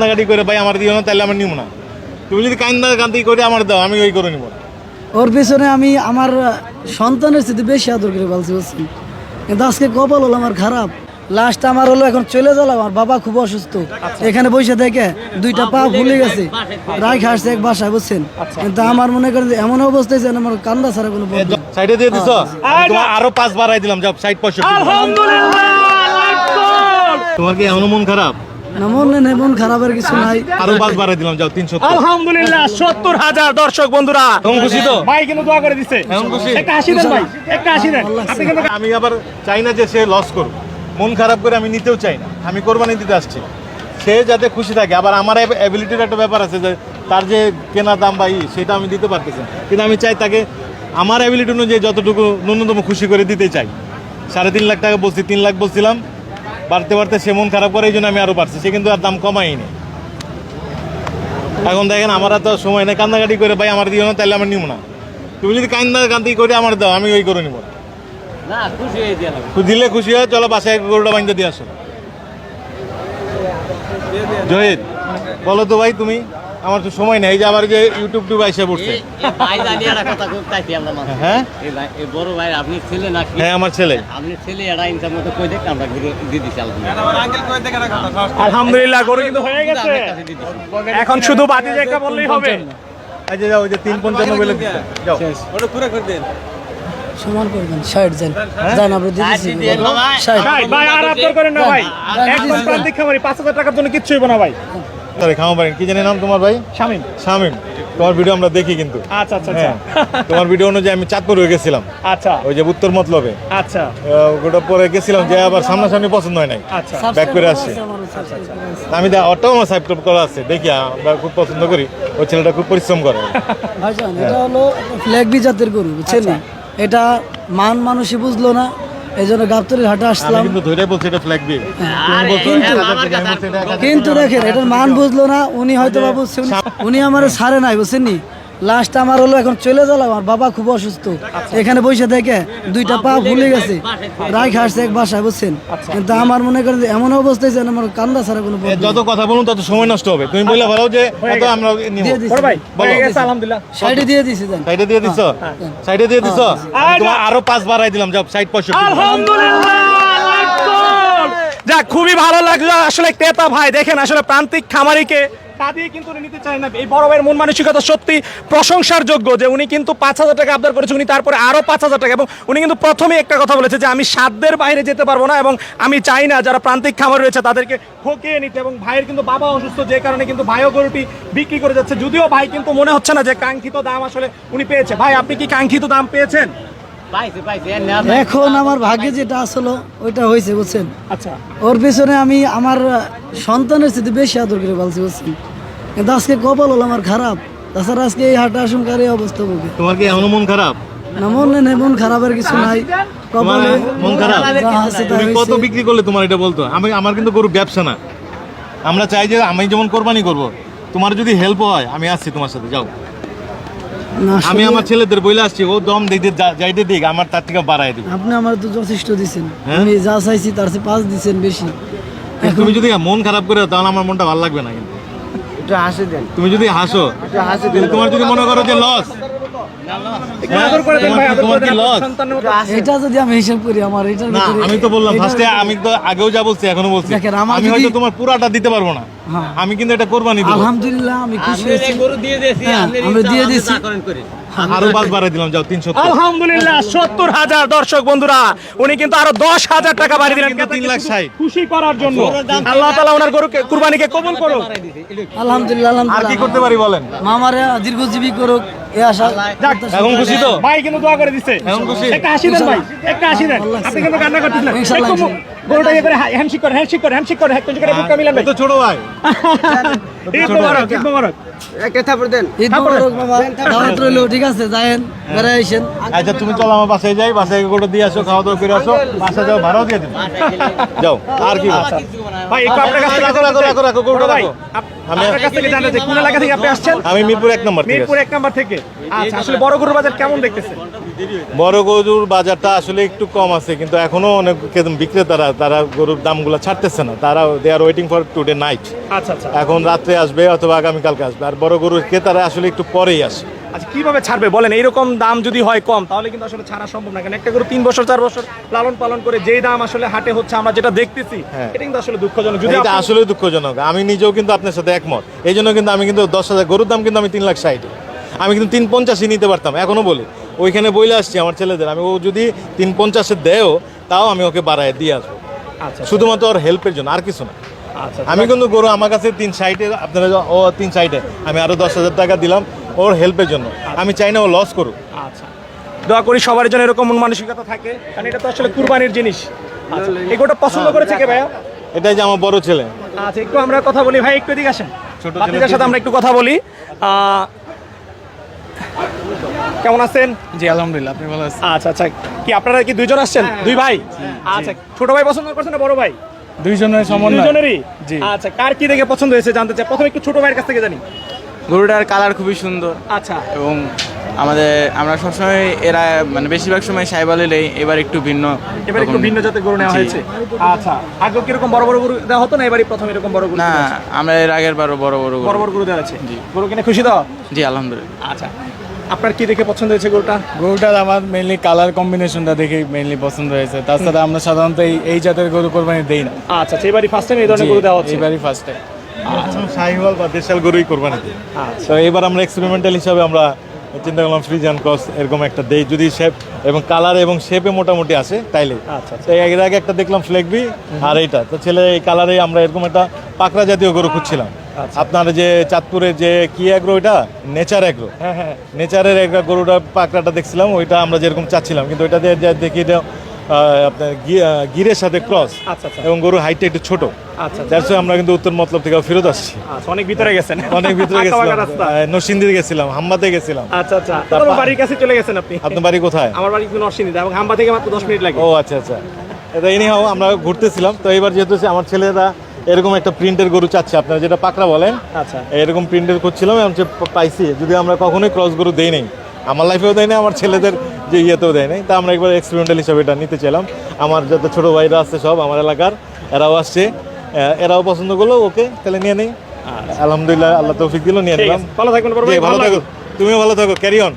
কান্নাকাটি করে ভাই আমার দিও না, তাহলে আমার নিব না। তুমি যদি কান্নাকাটি করে আমার দাও, আমি ওই করে নিব। ওর পেছনে আমি আমার সন্তানের সাথে বেশি আদর করে বলছি, বুঝছেন, কিন্তু আজকে কপাল হলো আমার খারাপ। লাস্ট আমার হলো এখন চলে গেল, আমার বাবা খুব অসুস্থ, এখানে বসে থেকে দুইটা পা ফুলে গেছে, রাইখ আসছে এক বাসায়, বুঝছেন। কিন্তু আমার মনে করেন যে এমন অবস্থায় যে আমার কান্না ছাড়া কোনো সাইডে দিয়ে দিছো, তোমার আরো 5 বাড়াই দিলাম, যাও সাইড 65। আলহামদুলিল্লাহ, তোমার কি এমন মন খারাপ? না, মন খারাপের কিছু নাই, আরো 5 বাড়াই দিলাম, যাও 370। আলহামদুলিল্লাহ, 70,000 দর্শক বন্ধুরা এখন খুশি তো? ভাই কিন্তু দোয়া করে দিছে, এখন খুশি? একটা হাসি দেন ভাই, একটা হাসি দেন। আপনি কিন্তু আমি আবার চাই না যে সে লস করুক, মন খারাপ করে আমি নিতেও চাই না। আমি কোরবানি দিতে আসছি, সে যাতে খুশি থাকে। আবার আমার অ্যাবিলিটির একটা ব্যাপার আছে যে তার যে কেনা দাম বা সেটা আমি দিতে পারতেছি, কিন্তু আমি চাই তাকে আমার অ্যাবিলিটি অনুযায়ী যতটুকু ন্যূনতম খুশি করে দিতে চাই। 3.5 লাখ টাকা বলছি, 3 লাখ বলছিলাম, বাড়তে বাড়তে সে মন খারাপ করে, এই জন্য আমি আরও পারছি। সে কিন্তু আর দাম কমাইনি। এখন দেখেন আমার তো সময় নেই, কান্নাকাটি করে ভাই আমার দিও না, তাহলে আমার নিব না। তুমি যদি কান্নাকাটি করে আমার দাও, আমি ওই করে নিব। দিলে খুশি হয়, চলো বাসায় গরুটা বাঁধতে দিয়ে আসো। জহিদ বলো তো ভাই, তুমি, আমার তো সময় নেই, যে আবার যে ইউটিউব এসে পড়ছে। হ্যাঁ বড় ভাই আপনি ছেলে নাকি? হ্যাঁ আমার ছেলে। আপনি ছেলে এটা ইনসার মতো কই দেখ, আমরা দিয়ে দিছি। আলহামদুলিল্লাহ, গরু কিন্তু হয়ে গেছে, এখন শুধু বাতি একটা বললেই হবে। আচ্ছা যাও, ওই যে 355 বলে দিতে যাও, ওটা পুরো করে দেন, সমান করবেন, 60 যান যান, আমরা দিতেছি 60। ভাই আর আপনার করেন না ভাই, একদম প্রান্তিক খামারি, 5,000 টাকার জন্য কিচ্ছু হইব না ভাই। তাহলে খাওয়া পারেন। কি জানি নাম তোমার ভাই? শামিম। শামিম, তোমার ভিডিও আমরা দেখি কিন্তু। আচ্ছা আচ্ছা হ্যাঁ, তোমার ভিডিও অনুযায়ী আমি চাঁদপুর হয়ে গেছিলাম, আচ্ছা ওই যে উত্তর মতলবে। আচ্ছা ওটা পরে গেছিলাম, যে আবার সামনাসামনি পছন্দ হয় নাই, আচ্ছা ব্যাক করে আসছে। আমি ওটাও আমার সাবস্ক্রাইব করা আছে, দেখি আমরা খুব পছন্দ করি। ওই ছেলেটা খুব পরিশ্রম করে। ভাইজান, এটা হলো ফ্ল্যাগ বি জাতের গরু, বুঝছেন, এটা মানুষই বুঝলো না, এই জন্য গাবতলির হাটে আসলাম। আমি কিন্তু ধরে বলছি এটা ফ্ল্যাগ বিল, কিন্তু দেখেন এটার মান বুঝলো না, উনি হয়তো বা বুঝছে, উনি আমার ছাড়ে নাই, বুঝছেন নি। লাস্ট আমার হলো এখন চলে গেল, আমার বাবা খুব অসুস্থ, এখানে বসে থেকে দুইটা পা ফুলে গেছে, রাইখ আসছে এক বাসায়, বুঝছেন। কিন্তু আমার মনে করেন যে এমন অবস্থায় যে আমার কান্দা ছাড়া কোনো যত কথা বলুন তত সময় নষ্ট হবে। তুমি বলে ভালো যে এত আমরা নিব। বড় ভাই হয়ে গেছে, আলহামদুলিল্লাহ। সাইডে দিয়ে দিছি দেন, সাইডে দিয়ে দিছো, সাইডে দিয়ে দিছো, তোমার আরো 5 বাড়াই দিলাম, যাও সাইড 65। আলহামদুলিল্লাহ, যাক খুবই ভালো লাগলো আসলে। ক্রেতা ভাই দেখেন, আসলে প্রান্তিক খামারিকে কাঁদিয়ে কিন্তু উনি নিতে চায় না। এই বড় ভাইয়ের মন মানসিকতা সত্যি প্রশংসার যোগ্য, যে উনি কিন্তু 5,000 টাকা আবদার করেছে, উনি তারপরে আরো 5,000 টাকা, এবং উনি কিন্তু প্রথমেই একটা কথা বলেছে যে আমি সাধ্যের বাইরে যেতে পারবো না, এবং আমি চাই না যারা প্রান্তিক খামার রয়েছে তাদেরকে ঠকিয়ে নিতে। এবং ভাইয়ের কিন্তু বাবা অসুস্থ, যে কারণে কিন্তু ভাইও গরুটি বিক্রি করে যাচ্ছে, যদিও ভাই কিন্তু মনে হচ্ছে না যে কাঙ্ক্ষিত দাম আসলে উনি পেয়েছে। ভাই আপনি কি কাঙ্ক্ষিত দাম পেয়েছেন? এখন আমার ভাগ্যে যেটা আসলো ওইটা হয়েছে, বুঝছেন। আচ্ছা, ওর পেছনে আমি আমার সন্তানের সাথে বেশি আদর করে বলছি, বুঝছেন, কিন্তু আজকে কপাল হলো আমার খারাপ। তাছাড়া আজকে এই হাটে আশঙ্কার এই অবস্থা বলবে। তোমার কি এমন মন খারাপ? না, মন খারাপের কিছু নাই, তোমার কপালে মন খারাপ? যা আছে তাই তুমি কত হয়েছে। বিক্রি করলে তোমার এটা বলতো? আমার কিন্তু গরু ব্যবসা না। আমরা চাই যে আমি যেমন কোরবানি করব, তোমার যদি হেল্প হয় আমি আসছি তোমার সাথে, যাও। না, আমি আসলে আমার ছেলেদের বলে আসছি, ও দম দেখতে যাইতে দিক, আমার তার থেকে বাড়াই দিব। আপনি আমার তো যথেষ্ট দিচ্ছেন, হ্যাঁ? আমি যা চাইছি তার চেয়ে 5 দিচ্ছেন বেশি। তুমি যদি মন খারাপ করে তাহলে আমার মনটা ভালো লাগবে না। কিন্তু একটু হাসি দেন, তুমি যদি হাসো, তোমার যদি মনে করো যে লস, আদর করে দেন ভাই, আদর তোমার করে কি দেন, লস? সন্তানের মতো। এটা যদি আমি হিসাব করি আমার এটার না, ভিতরে আমি তো বললাম এটা- ফার্স্টে, আমি তো আগেও যা বলছি এখনো বলছি, দেখেন, আমার আমি যদি- হয়তো তোমার পুরাটা দিতে পারবো না, হ্যাঁ। আমি কিন্তু এটা কোরবানি দেব। আলহামদুলিল্লাহ আমি খুশি আপনি হয়েছি। গরু দিয়ে দিয়েছি, হ্যাঁ, আপনি আমরা দিয়ে দিয়েছি। করেন করে আরো 5 বাড়াই দিলাম, যাও 370। আলহামদুলিল্লাহ, 70,000 দর্শক বন্ধুরা, উনি কিন্তু আরো 10,000 টাকা বাড়িয়ে দিলেন কিন্তু 3,60,000 খুশি করার জন্য। আল্লাহ তাআলা ওনার গরুকে কুরবানিকে কবুল করুন। আলহামদুলিল্লাহ, আর কি আলহামদুলিল্লাহ, করতে পারি বলেন? মামারে দীর্ঘজীবী করুক এ আশা। যাক, এখন খুশি তো? ভাই কিন্তু দোয়া করে দিচ্ছে, এখন খুশি? একটা হাসি দেন ভাই, একটা হাসি দেন। আপনি কিন্তু কান্না করতেছিলেন, ইনশাআল্লাহ, একটু গরুটা এবারে হ্যান্ডশেক করে, হ্যান্ডশেক করে, হ্যান্ডশেক করে, একটু করে বুকটা মিলান ভাই। ও তো ছোট ভাই। ঈদ মোবারক, ঈদ মোবারক। ঈদ মোবারক মামা, দাওয়াত রইলো, ঠিক আছে, যায়েন বেড়াই আইসেন। আচ্ছা তুমি চলো আমার বাসায় যাই, বাসায় গোটা দিয়ে আসো, খাওয়া দাওয়া করে আসো, বাসা যাও, ভাড়াও দিয়ে দিন, যাও। আর কি ভাই একটু আপনার কাছ থেকে রাখো, গরুটা ভাই, রাখো। আপনার কাছ থেকে জানতে চাই, কোন এলাকা থেকে আপনি আসছেন? আমি মিরপুর 1 নম্বর থেকে। মিরপুর 1 নাম্বার থেকে। আচ্ছা, আসলে বড় গরুর বাজার কেমন দেখতেছেন? বড় গরুর বাজারটা আসলে একটু কম আছে, কিন্তু এখনো অনেক বিক্রেতারা তারা গরুর দামগুলো ছাড়তেছে না, তারা they are waiting for today night. আচ্ছা আচ্ছা এখন রাত্রে আসবে অথবা আগামীকালকে আসবে, আর বড় গরুর ক্রেতারা আসলে একটু পরেই আসে। আচ্ছা, কিভাবে ছাড়বে বলেন? এইরকম দাম যদি হয় কম, তাহলে কিন্তু আসলে ছাড়া সম্ভব না। কারণ একটা গরু 3 বছর 4 বছর লালন পালন করে যেই দাম আসলে হাটে হচ্ছে, আমরা যেটা দেখতেছি, হ্যাঁ। এটা কিন্তু আসলে দুঃখজনক। যদি এটা আসলে দুঃখজনক। আমি নিজেও কিন্তু আপনার সাথে একমত। এই জন্য কিন্তু আমি কিন্তু 10,000 গরুর দাম কিন্তু আমি 3,60,000, আমি কিন্তু 350 নিতে পারতাম, এখনো বলি। ওইখানে বইলে আসছি আমার ছেলেদের, আমি ও যদি 350 দেও তাও আমি ওকে বাড়ায় দিয়ে আসবো, আচ্ছা শুধুমাত্র ওর হেল্পের জন্য, আর কিছু না। আচ্ছা আমি কিন্তু গরু আমার কাছে 360, আপনারা ও 360, আমি আরো 10,000 টাকা দিলাম ওর হেল্পের জন্য। আমি চাই না ও লস করুক। আচ্ছা, দোয়া করি সবার জন্য এরকম মন মানসিকতা থাকে, কারণ এটা তো আসলে কুরবানির জিনিস। আচ্ছা, এই গরুটা পছন্দ করেছে কে ভাইয়া? এটাই যে আমার বড় ছেলে। আচ্ছা, একটু আমরা কথা বলি ভাই, একটু এদিকে আসেন। ছোট বাচ্চাদের সাথে আমরা একটু কথা বলি। কেমন আছেন? জি আলহামদুলিল্লাহ, আপনি ভালো আছেন? আচ্ছা আচ্ছা, কি আপনারা কি দুইজন আসছেন? দুই ভাই? আচ্ছা, ছোট ভাই পছন্দ করছেন না বড় ভাই? দুইজনের সমন্বয়। দুইজনেরই? জি। আচ্ছা, কার কি দেখে পছন্দ হয়েছে জানতে চাই। প্রথমে একটু ছোট ভাইয়ের কাছ থেকে জানি। গরুটার কালার খুবই সুন্দর আচ্ছা এবং আমরা সবসময় এরা মানে বেশিরভাগ সময় সাইবাল এলেই এবার একটু ভিন্ন এবার একটু রকম- ভিন্ন জাতের গরু নেওয়া জি। হয়েছে। আচ্ছা, আগে কিরকম বড় বড় গরু দেওয়া হতো না, এবারই প্রথম এরকম বড় গরু না, দেওয়া হচ্ছে? আমরা এর আগের বারও বড় বড় বড় গরু। বড় গরু দেওয়া আছে। জি। গরু কিনে খুশি দাও? জি আলহামদুলিল্লাহ। আচ্ছা, আপনার কি দেখে পছন্দ হয়েছে গরুটা? গরুটার আমার মেইনলি কালার কম্বিনেশনটা দেখে মেইনলি পছন্দ হয়েছে। তাছাড়া আমরা সাধারণত এই জাতের গরু কোরবানি দেই না। আচ্ছা, এবারই ফার্স্ট টাইম এই ধরনের গরু দেওয়া হচ্ছে। এবারই ফার্স্ট টাইম। শাহিওয়াল বা দেশাল গরুই কোরবানি দিই। তো এবার আমরা এক্সপেরিমেন্টাল হিসাবে আমরা চিন্তা করলাম ফ্রিজিয়ান ক্রস এরকম একটা দেই, যদি শেপ এবং কালার এবং শেপে মোটামুটি আসে তাইলে। আচ্ছা, তো এর আগে একটা দেখলাম ফ্লেগবি, আর এইটা তো ছেলে এই কালারে আমরা এরকম একটা পাকড়া জাতীয় গরু খুঁজছিলাম। আপনার যে চাঁদপুরের যে কি এগ্রো, ওইটা নেচার এগ্রো, হ্যাঁ হ্যাঁ। নেচারের একটা গরুটা পাকড়াটা দেখছিলাম, ওইটা আমরা যেরকম চাচ্ছিলাম, কিন্তু ওইটা দিয়ে যা দেখি এটা আপনার গিরের সাথে ক্রস, আচ্ছা, আচ্ছা। এবং গরুর হাইটটা একটু ছোট। আচ্ছা, যার সঙ্গে আমরা কিন্তু উত্তর মতলব থেকে ফেরত আসছি। আচ্ছা, অনেক ভিতরে গেছেন। অনেক ভিতরে আঁকা বাঁকা গেছিলাম, রাস্তা। নরসিংদীতে গেছিলাম, হাম্বাতে গেছিলাম। আচ্ছা আচ্ছা, তারপর বাড়ির কাছে চলে গেছেন আপনি? আপনার বাড়ি কোথায়? আমার বাড়ি কিন্তু নরসিংদীতে, এবং হাম্বা থেকে মাত্র 10 মিনিট লাগে। ও আচ্ছা আচ্ছা, এটা এনিহাও আমরা ঘুরতেছিলাম। তো এবার যেহেতু আমার ছেলেরা এরকম একটা প্রিন্টের গরু চাচ্ছে, আপনারা যেটা পাকড়া বলেন, আচ্ছা এরকম প্রিন্টের করছিলাম, আমি পাইছি। যদি আমরা কখনোই ক্রস গরু দেই নাই, আমার লাইফেও দেয় না, আমার ছেলেদের যে ইয়েতেও দেয় নাই, তা আমরা একবার এক্সপেরিমেন্টাল হিসাবে এটা নিতে চাইলাম। আমার যত ছোটো ভাইরা আসছে সব আমার এলাকার, এরাও আসছে, এরাও পছন্দ করলো, ওকে তাহলে নিয়ে নেই। আলহামদুলিল্লাহ, আল্লাহ তৌফিক দিল, নিয়ে ঠিক নিলাম। আছে, ভালো থাকবেন বড় ভাই, জি, ভালো থাকো, তুমিও ভালো থাকো, ক্যারি অন।